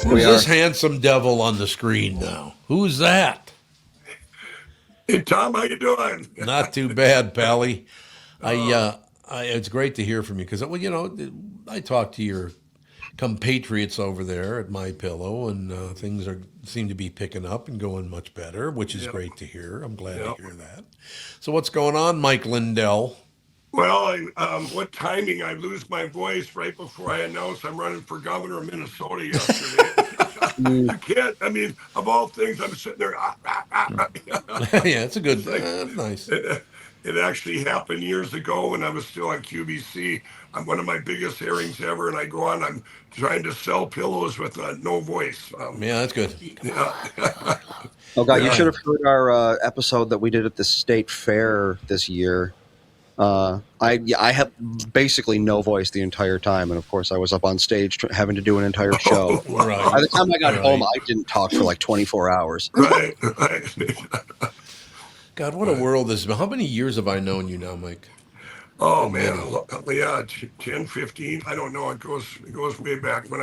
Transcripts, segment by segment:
We Who's are. this handsome devil on the screen now? Who's that? Hey Tom, how you doing? Not too bad, Pally. I, uh, uh, it's great to hear from you because, well, I talked to your compatriots over there at My Pillow, and things are seem to be picking up and going much better, which is yeah, great to hear. I'm glad to yeah. hear that. So, what's going on, Mike Lindell? Well, what timing! I lose my voice right before I announce I'm running for governor of Minnesota yesterday. Mm, You can't. I mean, of all things, I'm sitting there. Yeah, it's a good, It's like nice. it actually happened years ago when I was still on QVC. I'm one of my biggest hearings ever, and I go on. I'm trying to sell pillows with no voice. Yeah, that's good. Yeah, oh God, you yeah. should Yeah. have heard our episode that we did at the state fair this year. I have basically no voice the entire time, and of course, I was up on stage having to do an entire show. Oh, By wow. the Right. time I got home, Right. I didn't talk for like 24 hours. Right, right. God, what a Right. world this has been. How many years have I known you now, Mike? Oh Oh, man, many. yeah, 10, 15. I don't know. It goes way back when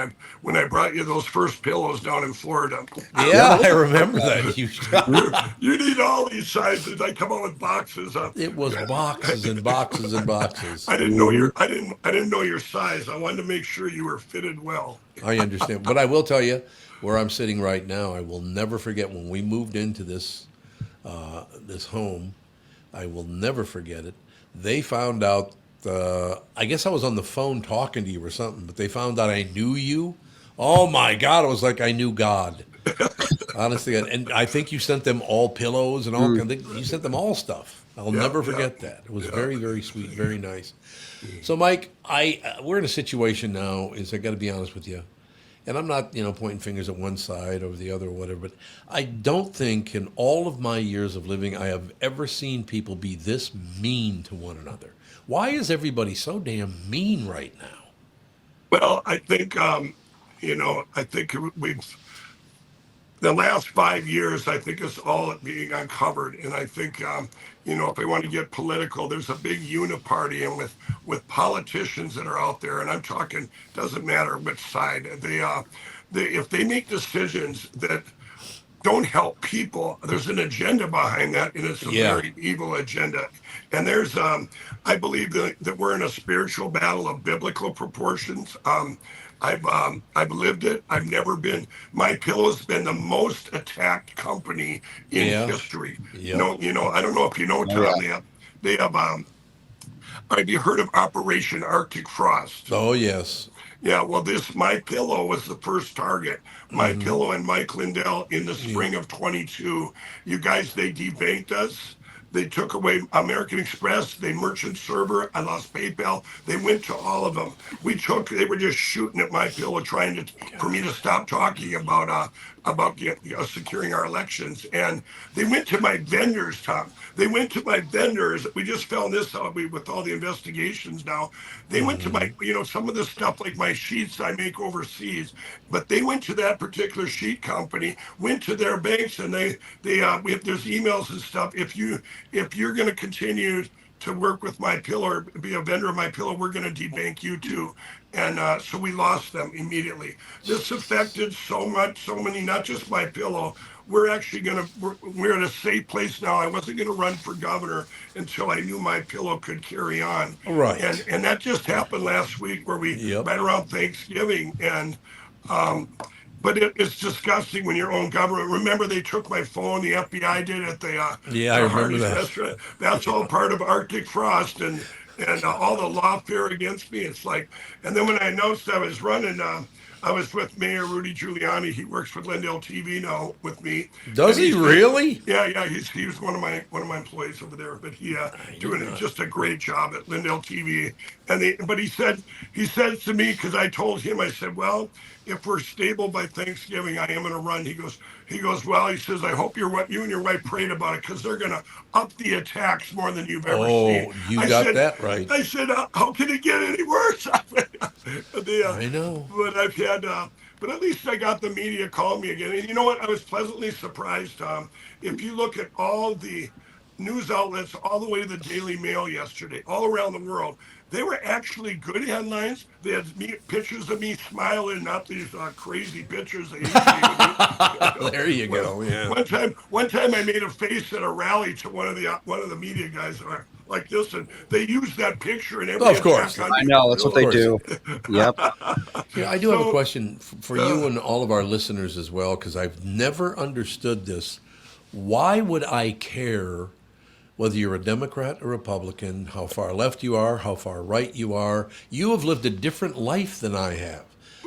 I brought you those first pillows down in Florida. Yeah, that Yeah, was I a long remember time. that. You, You need all these sizes. I come out with boxes. it was boxes and boxes and boxes. Mhm. I didn't know your size. I wanted to make sure you were fitted well. I understand, but I will tell you where I'm sitting right now. I will never forget when we moved into this home. I will never forget it. They found out. I guess I was on the phone talking to you or something, but they found out I knew you. Oh my God! It was like I knew God. Honestly, and I think you sent them all pillows and all Mm. kind of, you sent them all stuff. I'll Yeah, never yeah, forget that. It was yeah. very, very sweet, very nice. So, Mike, I we're in a situation now. Is I got to be honest with you, and I'm not pointing fingers at one side or the other or whatever. But I don't think in all of my years of living I have ever seen people be this mean to one another. Why is everybody so damn mean right now? Well, I think we've the last 5 years, I think is all being uncovered. And I think, if we want to get political, there's a big uniparty, and with politicians that are out there, and I'm talking, doesn't matter which side they if they make decisions that don't help people, there's an agenda behind that, and it's a Yeah, very evil agenda. And I believe that we're in a spiritual battle of biblical proportions. I've lived it. I've never been. My Pillow's been the most attacked company in yeah, history. yep. I don't know if you know, Oh yeah. Tom. They have. Have you heard of Operation Arctic Frost? Oh yes. Yeah, well, this My Pillow was the first target. My Mm-hmm. Pillow and Mike Lindell in the Yep. spring of 22. You guys, they debanked us. They took away American Express. They merchant server. I lost PayPal. They went to all of them. They were just shooting at My Pillow, trying for me to stop talking about securing our elections. And they went to my vendors, Tom. They went to my vendors. We just found this out with all the investigations now. They went to Mm-hmm. some of the stuff like my sheets I make overseas, but they went to that particular sheet company, went to their banks, and there's emails and stuff. If you're going to continue to work with My Pillow or be a vendor of My Pillow, we're going to debank you too. And so we lost them immediately. This affected so many, not just My Pillow. We're in a safe place now. I wasn't going to run for governor until I knew My Pillow could carry on, and Right. and that just happened last week, where we Yep. right around Thanksgiving. And um, but it's disgusting when your own government. Remember, they took my phone. The FBI did at Yeah, I the remember Hardee's that. restaurant. That's all part of Arctic Frost, and all the lawfare against me. It's like, and then when I announced I was running, I was with Mayor Rudy Giuliani. He works for Lindell TV now with me, Does and he he said, really? "Yeah, yeah, he was one of my employees over there, but he I did doing not. just a great job at Lindell TV." But he said to me, because I told him, I said, "Well, if we're stable by Thanksgiving, I am going to run." He goes, "Well," he says, "I hope you and your wife prayed about it, because they're going to up the attacks more than you've ever seen." Oh, you I got said, that right. I said, "How can it get any worse?" I know. But I've had, but at least I got the media calling me again. And you know what? I was pleasantly surprised, Tom. If you look at all news outlets all the way to the Daily Mail yesterday, all around the world. They were actually good headlines. They had pictures of me smiling, not these crazy pictures they usually would use. There you go. Yeah. One time, I made a face at a rally to one of the media guys like this, and they used that picture in every Of course. attack on I me. know that's They're what Of they like, course. do. Yep. Yeah, I do have a so, question for you uh, and all of our listeners as well, because I've never understood this. Why would I care whether you're a Democrat or Republican, how far left you are, how far right you are? You have lived a different life than I have.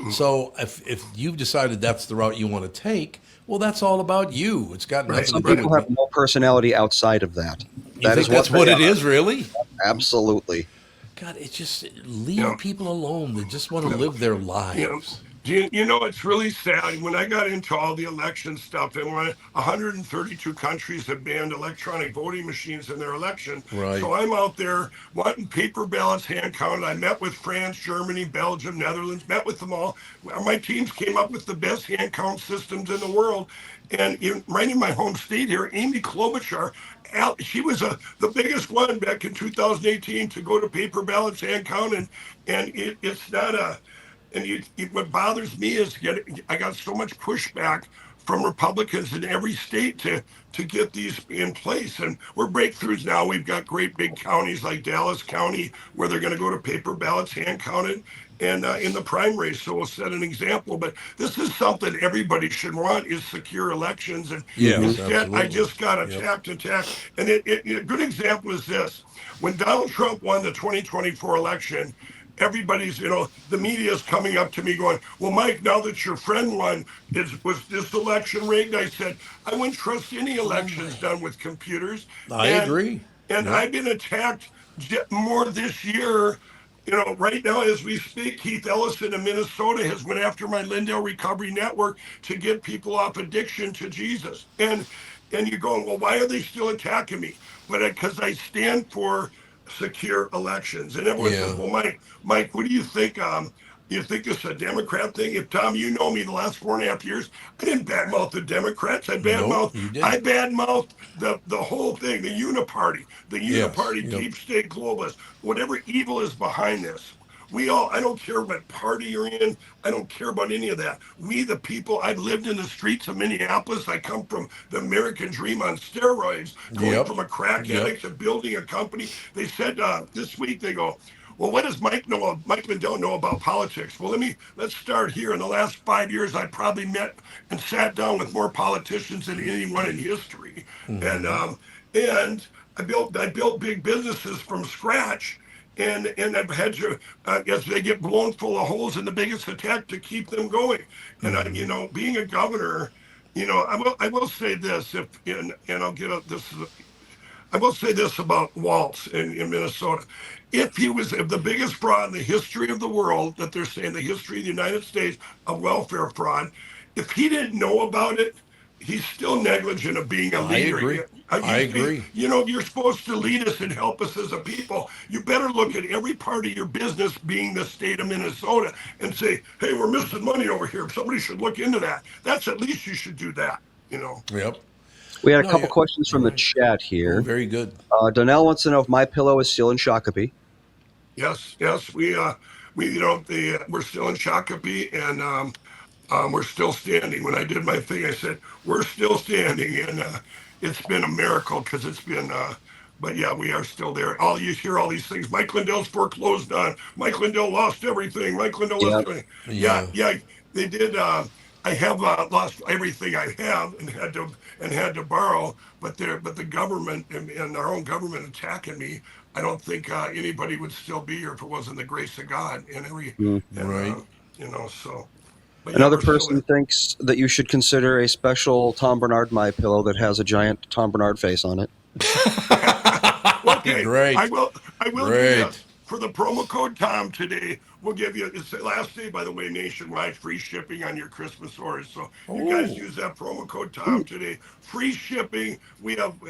So if you've decided that's the route you want to take, well, that's all about you. It's got right, nothing to Some do right. people with have me. no personality outside of that. You That think is what that's they what it are. is, really? Absolutely. God, it's just You leave know, people alone. They just want to you know, live their you know, lives. it's really sad when I got into all the election stuff, and when 132 countries have banned electronic voting machines in their election. Right. So I'm out there wanting paper ballots hand counted. I met with France, Germany, Belgium, Netherlands, met with them all. My teams came up with the best hand count systems in the world. And right in my home state here, Amy Klobuchar, she was the biggest one back in 2018 to go to paper ballots hand count, and it's not a and what bothers me is I got so much pushback from Republicans in every state to get these in place, and we're breakthroughs now. We've got great big counties like Dallas County where they're going to go to paper ballots, hand counted, and in the prime race. So we'll set an example. But this is something everybody should want: is secure elections. And Hmm. Yes, instead, I absolutely. just got Yep. attacked. And a good example is this: when Donald Trump won the 2024 election, everybody's, the media is coming up to me going, well, Mike, now that your friend won, was this election rigged? I said, I wouldn't trust any Oh elections my. done with computers. I And agree. and Yep. I've been attacked more this year. Right now as we speak, Keith Ellison in Minnesota has went after my Lindell Recovery Network to get people off addiction to Jesus. And you're going, well, why are they still attacking me? But because I stand for secure elections. And everyone says, Yeah. well, Mike, what do you think? You think it's a Democrat thing? If Tom, you know me the last 4.5 years, I didn't badmouth the Democrats. Nope, you I didn't. badmouthed the whole thing, the Yes. uniparty, Yep. deep state globalists, whatever evil is behind this. I don't care what party you're in. I don't care about any of that. We, the people, I've lived in the streets of Minneapolis. I come from the American dream on steroids, going Yep. from a crack Yep. addict to building a company. They said this week, they go, well, what does Mike Lindell know about politics? Well, let's start here. In the last 5 years, I probably met and sat down with more politicians than anyone in history. And Hmm. and I built big businesses from scratch, and I've had to as they get blown full of holes in the biggest attack to keep them going. And Hmm. being a governor, I will say this if and I'll get this. I will say this about Waltz in Minnesota. If the biggest fraud in the history of the world, that they're saying the history of the United States of welfare fraud, if he didn't know about it, he's still negligent of being a I leader. agree. I Usually, agree. you're supposed to lead us and help us as a people. You better look at every part of your business being the state of Minnesota and say, hey, we're missing money over here. Somebody should look into that. That's at least you should do that, you know. Yep. We had a No, couple yeah, questions you're from the right. chat Oh, here. very good. Donnell wants to know if my pillow is still in Shakopee. Yes, yes, we're still in Shakopee, and we're still standing. When I did my thing, I said we're still standing, and it's been a miracle because it's been. But yeah, we are still there. All you hear all these things. Mike Lindell's foreclosed on. Mike Lindell lost everything. Mike Lindell lost Yeah. everything. Yeah, Yeah. yeah, they did. I have lost everything I have and had to borrow. But the government and our own government attacking me. I don't think anybody would still be here if it wasn't the grace of God and every Mhm. and Right. so. But yeah, Another we're still person there. thinks that you should consider a special Tom Bernard My Pillow that has a giant Tom Bernard face on it. Okay, I Great. will. I will do Great. this for the promo code Tom today. We'll give you. It's the last day, by the way, nationwide free shipping on your Christmas orders. So you guys Oh. use that promo code Tom Ooh. today. Free shipping. We have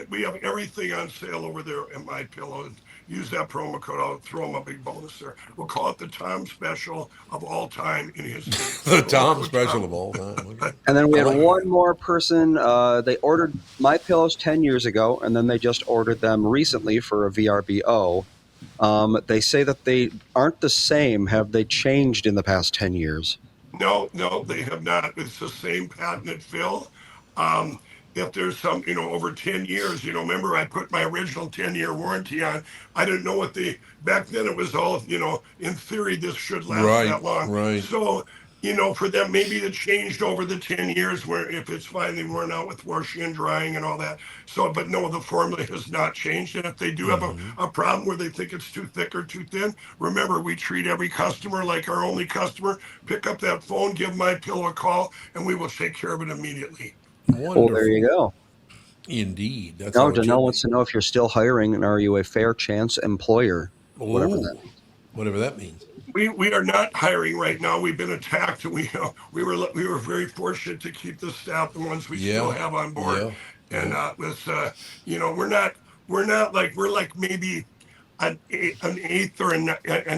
everything on sale over there at My Pillow. use that promo code. I'll throw them a big bonus there. We'll call it the Tom special of all time in history. The Promo Tom code special Tom. of all time. Okay. And then we I had like it. one more person. They ordered my pillows 10 years ago, and then they just ordered them recently for a VRBO. They say that they aren't the same. Have they changed in the past 10 years? No, no, they have not. It's the same patented fill. Um, if there's some, over 10 years, remember I put my original 10-year warranty on. I didn't know what back then it was all, in theory, this should last Right, that long. right. So, for them, maybe it changed over the 10 years where if it's finally worn out with washing and drying and all that. So, but no, the formula has not changed. And if they do have Hmm. a problem where they think it's too thick or too thin, remember, we treat every customer like our only customer. Pick up that phone, give my pillow a call, and we will take care of it immediately. Well, there you Wonderful. go. Indeed. That's Now, how it Danelle should wants be. to know if you're still hiring and are you a fair chance employer? Whatever that Oh, means. whatever that means. We are not hiring right now. We've been attacked, and we were very fortunate to keep the staff, the ones we still Yeah, have on board. yeah, And yeah. with we're not like we're like maybe an eighth or an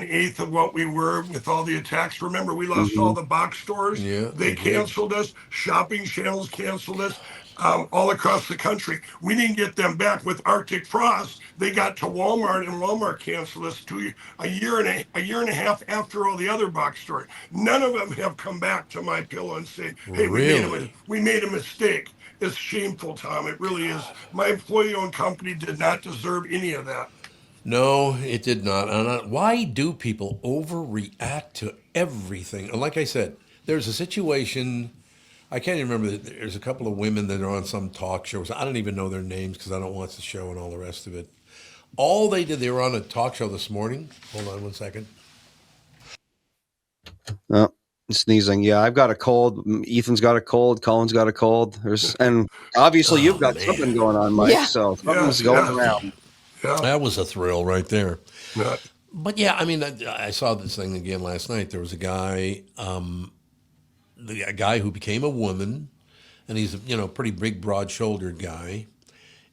eighth of what we were with all the attacks. Remember, we lost all Hmm. the box stores. Yeah, They you did. canceled us. Shopping channels canceled us. All across the country, we didn't get them back with Arctic frost. They got to Walmart, and Walmart canceled us a year and a half after all the other box stores. None of them have come back to my pillow and say, "Hey, Really? we made a mistake." It's shameful, Tom. It really is. My employee-owned company did not deserve any of that. No, it did not. Why do people overreact to everything? And like I said, there's a situation. I can't even remember. There's a couple of women that are on some talk shows. I don't even know their names because I don't watch the show and all the rest of it. All they did, they were on a talk show this morning. Hold on one second. Oh, sneezing. Yeah, I've got a cold. Ethan's got a cold. Colin's got a cold. And obviously you've Oh got man, something going on, Mike. Yeah. So something's Yes, going yes, around. yeah. that was a thrill right there. Yeah. But yeah, I mean, I saw this thing again last night. There was a guy, a guy who became a woman, and he's pretty big, broad-shouldered guy,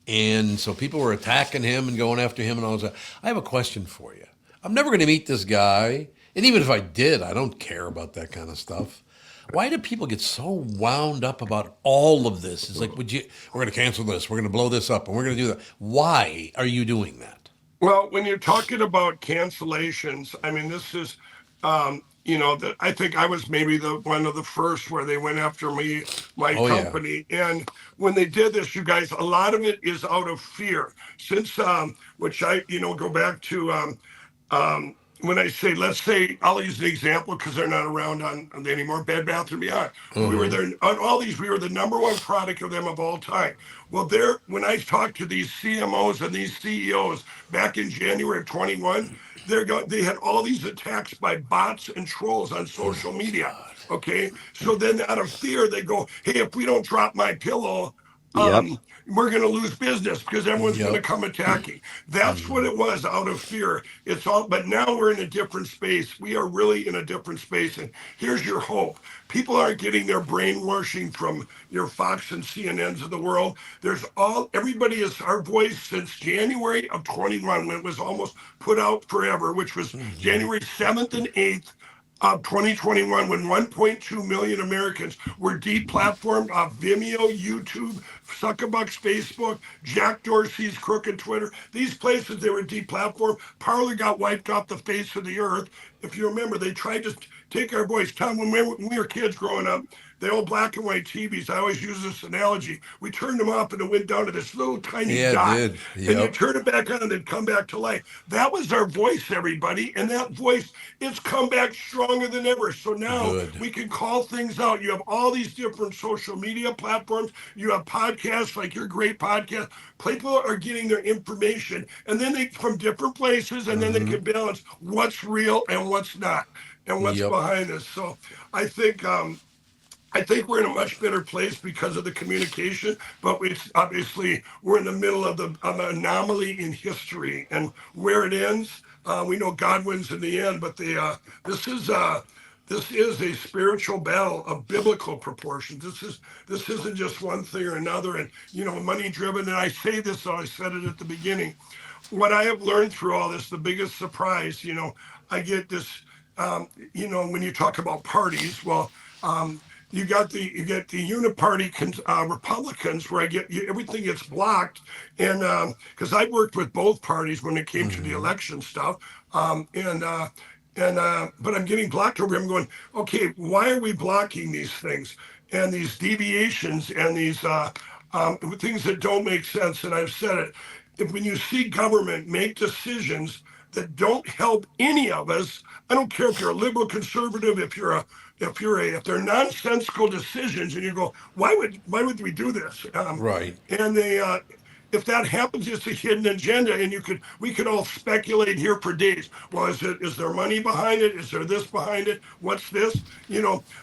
and so people were attacking him and going after him and all that. I have a question for you. I'm never going to meet this guy, and even if I did, I don't care about that kind of stuff. Why do people get so wound up about all of this? It's like, we're going to cancel this, we're going to blow this up, and we're going to do that. Why are you doing that? Well, when you're talking about cancellations, I mean, this is, that I think I was maybe the one of the first where they went after me, my Oh yeah. company. And when they did this, you guys, a lot of it is out of fear. Since, which I, go back to, when I say, let's say, I'll use an example because they're not around on anymore. Bed Bath and Beyond. We were Uh-huh. there on all these. We were the number one product of them of all time. Well, there when I talked to these CMOs and these CEOs back in January of 21, they had all these attacks by bots and trolls on social Oh media. God. Okay, so then out of fear, they go, "Hey, if we don't drop my pillow, Yep. we're going to lose business because everyone's going to Yep. come attacking." That's what it was out of fear. It's all, but now we're in a different space. We are really in a different space. And here's your hope. People aren't getting their brainwashing from your Fox and CNNs of the world. Everybody is our voice since January of 21, when it was almost put out forever, which was January 7th and 8th of 2021, when 1.2 million Americans were deplatformed off Vimeo, YouTube, Suckerbucks, Facebook, Jack Dorsey's crooked Twitter. These places, they were deplatformed. Parler got wiped off the face of the earth. If you remember, they tried to take our voice. Tom, when we were kids growing up, the old black and white TVs, I always use this analogy. We turned them off and it went down to this little tiny Yeah, it dot. did. And you Yep. turn it back on and it'd come back to life. That was our voice, everybody. And that voice, it's come back stronger than ever. So now Good. we can call things out. You have all these different social media platforms. You have podcasts like your great podcast. People are getting their information and then they from different places, and then they Mm-hmm. can balance what's real and what's not and what's Yep. behind this. So I think I think we're in a much better place because of the communication, but it's obviously we're in the middle of an anomaly in history, and where it ends, we know God wins in the end. But this is uh, this is a spiritual battle of biblical proportions. This isn't just one thing or another, and money driven. And I say this, so I said it at the beginning. what I have learned through all this, the biggest surprise, I get this, when you talk about parties, well, you get the uniparty Republicans where everything gets blocked, and because I worked with both parties when it came to the Hmm. election stuff, but I'm getting blocked over here. I'm going, okay, why are we blocking these things and these deviations and these things that don't make sense? And I've said it. If when you see government make decisions that don't help any of us, I don't care if you're a liberal conservative, if they're nonsensical decisions, and you go, why would we do this? Right. And they if that happens, it's a hidden agenda, and we could all speculate here for days. Well, is there money behind it? Is there this behind it? What's this?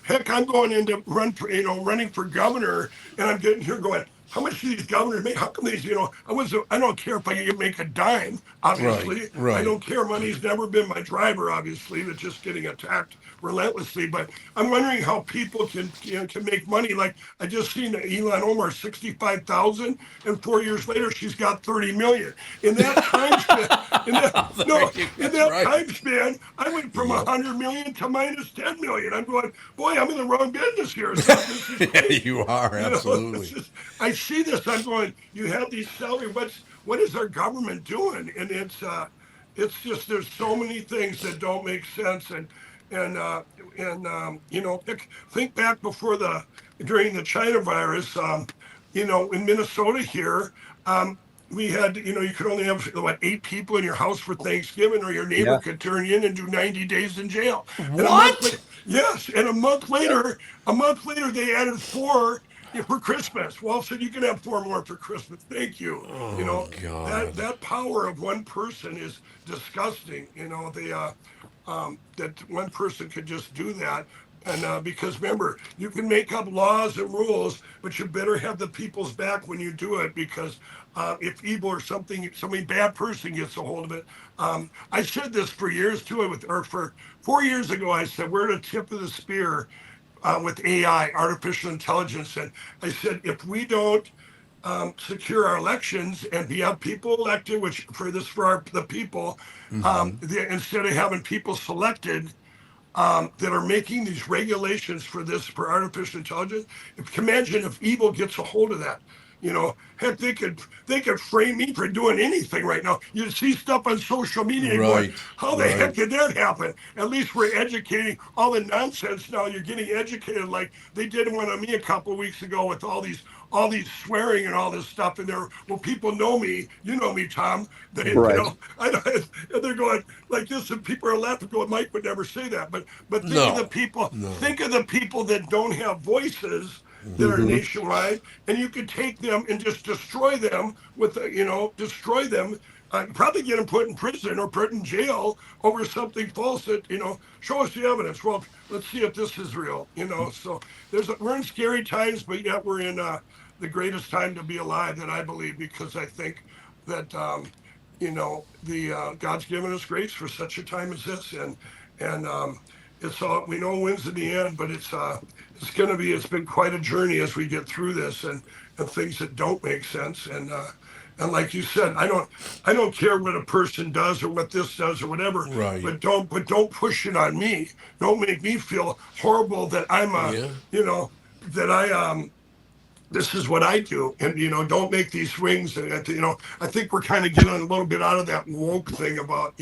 Heck, I'm going into running for governor, and I'm getting here going, how much do these governors make? How come these, I don't care if I can make a dime, Right. obviously. I Right. don't care. Money's never been my driver, obviously. That's just getting attacked relentlessly. But I'm wondering how people can make money. Like I just seen Elon Omar 65,000, and 4 years later she's got 30 million. In that time span, in that no, in That's that right. time span, I went from Yep. 100 million to minus 10 million. I'm going, boy, I'm in the wrong business here. This is crazy. You are This absolutely. is, I see this. I'm going. You have these salary. What is our government doing? And it's just there's so many things that don't make sense. And think back before during the China virus. In Minnesota here. We had, you could only have 8 people in your house for Thanksgiving, or your neighbor Yeah. could turn you in and do 90 days in jail. And a month What? later, yes, and a month later they added four for Christmas. Well, said you can have four more for Christmas. Thank you. You Oh know that God. that power of one person is disgusting. That one person could just do that. And because remember, you can make up laws and rules, but you better have the people's back when you do it. Because if evil or somebody bad person gets a hold of it, I said this for years too. Or for 4 years ago, I said we're at the tip of the spear with AI, artificial intelligence, and I said if we don't secure our elections and have people elected, which for the people, Hmm. instead of having people selected that are making these regulations for artificial intelligence. Imagine if evil gets a hold of that. Heck, they could frame me for doing anything right now. You see stuff on social media going, Right. how the heck Right. did that happen? At least we're educating all the nonsense now. You're getting educated like they did one on me a couple of weeks ago with all these swearing and all this stuff in there. Well, people know me. You know me, Tom. They, you Right. know, I don't, and they're going like this, and people are laughing, going, Mike would never say that. But think of the No. people. No. Think of the people that don't have voices that are Hmm. Hmm. nationwide, and you could take them and just destroy them destroy them. Probably get them put in prison or put in jail over something false that show us the evidence. Well, let's see if this is real. So we're in scary times, but yet we're in the greatest time to be alive that I believe, because I think that the God's given us grace for such a time as this, and it's all we know wins in the end, but it's been quite a journey as we get through this, and things that don't make sense, and like you said, I don't care what a person does or what this does or whatever, Right. but don't push it on me. Don't make me feel horrible that I'm Yeah. that I this is what I do. And, don't make these swings. And, I think we're kind of getting a little bit out of that woke thing about,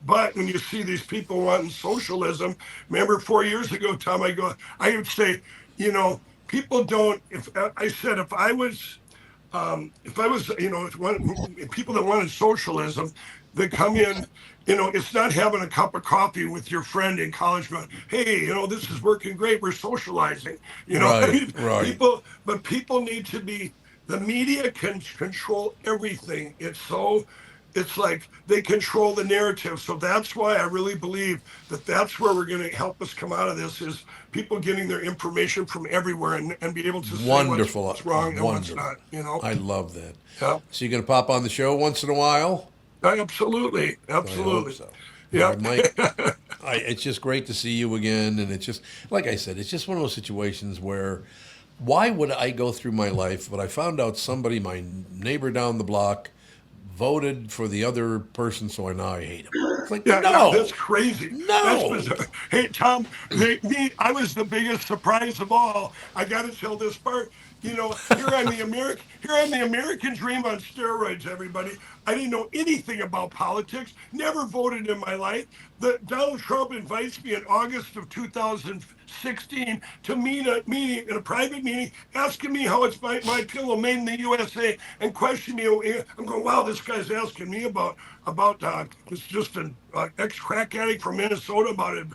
but when you see these people wanting socialism, remember 4 years ago, Tom, I would say, you know, people don't, if I said, if I was, people that wanted socialism, that come in, it's not having a cup of coffee with your friend in college going, hey, this is working great. We're socializing. I Right. mean, Right. people need to be, the media can control everything. It's like they control the narrative. So that's why I really believe that that's where we're going to help us come out of this, is people getting their information from everywhere, and be able to say what's Wonderful. wrong and what's Wonderful. not. I love that. Yeah, So you gonna pop on the show once in a while? absolutely, I hope absolutely. so. All Yeah. right, Mike. It's just great to see you again, and it's just like I said, it's just one of those situations where why would I go through my life? But I found out somebody, my neighbor down the block, voted for the other person, so now I hate him. It's like, Yeah, yeah, that's no, crazy. That's no. bizarre. Hey, Tom, I was the biggest surprise of all. I got to tell this part. Here I'm the American dream on steroids. Everybody, I didn't know anything about politics. Never voted in my life. Donald Trump invites me in August of 2016 to meeting in a private meeting, asking me how it's my pillow made in the USA, and questioning me. I'm going, wow, this guy's asking me about it's just an ex crack addict from Minnesota about it.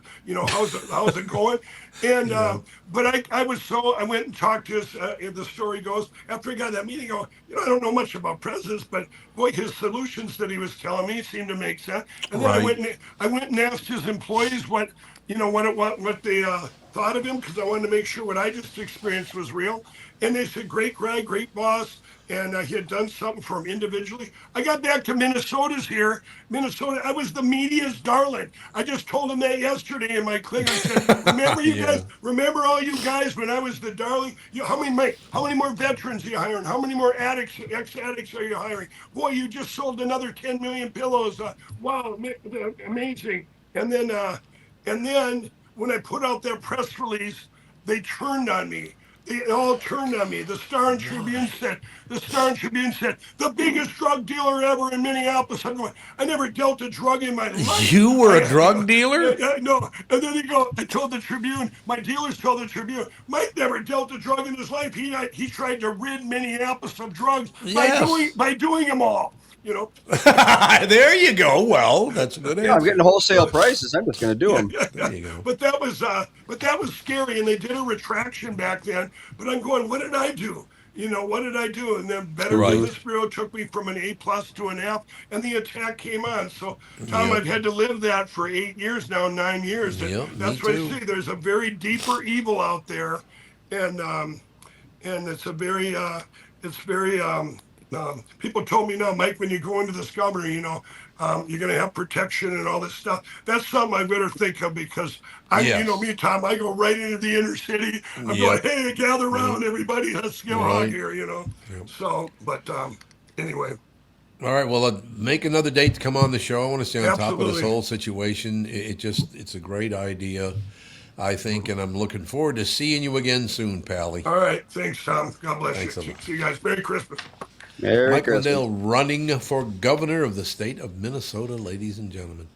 How's it going? And Yeah. but I went and talked to his. The story goes, after he got that meeting, I don't know much about presidents, but boy, his solutions that he was telling me seemed to make sense. And then Right. I went and asked his employees what they thought of him, because I wanted to make sure what I just experienced was real. And they said, great guy, great boss. And he had done something for him individually. I got back to Minnesota. I was the media's darling. I just told him that yesterday in my clinic. I said, "Remember, you Yeah. guys? Remember all you guys when I was the darling? How many more veterans are you hiring? How many more ex-addicts are you hiring? Boy, you just sold another 10 million pillows. Wow, amazing!" And then, when I put out that press release, they turned on me. They all turned on me. Why? The Star and Tribune said, the biggest drug dealer ever in Minneapolis. I'm going, I never dealt a drug in my life. You were a drug dealer? No. And then I told the Tribune, my dealers told the Tribune, Mike never dealt a drug in his life. He tried to rid Minneapolis of drugs Yes. by doing them all. You know, There you go. Well, that's a good Yeah, I'm getting answer. wholesale prices. I'm just going to do yeah, them. yeah, There yeah. you go. But that was scary, and they did a retraction back then. But I'm going, what did I do? What did I do? And then Better Right. Business Bureau took me from an A plus to an F, and the attack came on. So, Tom, Yep. I've had to live that for 8 years now, 9 years, and Yep. Me that's what I too. see. There's a very deeper evil out there, and it's a very it's very people told me now, Mike, when you go into this governor, you're going to have protection and all this stuff. That's something I better think of, because Yes. me, Tom, I go right into the inner city. I'm going, Yep. hey, gather Yep. around, everybody, let's give a hug Right. here. Yep. So, but anyway, All right. Well, make another date to come on the show. I want to stay on top of this absolutely. whole situation. It's a great idea, I think, and I'm looking forward to seeing you again soon, Pally. All right, thanks, Tom. God bless you. Thanks a lot. See you guys. Merry Christmas. Merry Mike Christmas. Lindell running for governor of the state of Minnesota, ladies and gentlemen.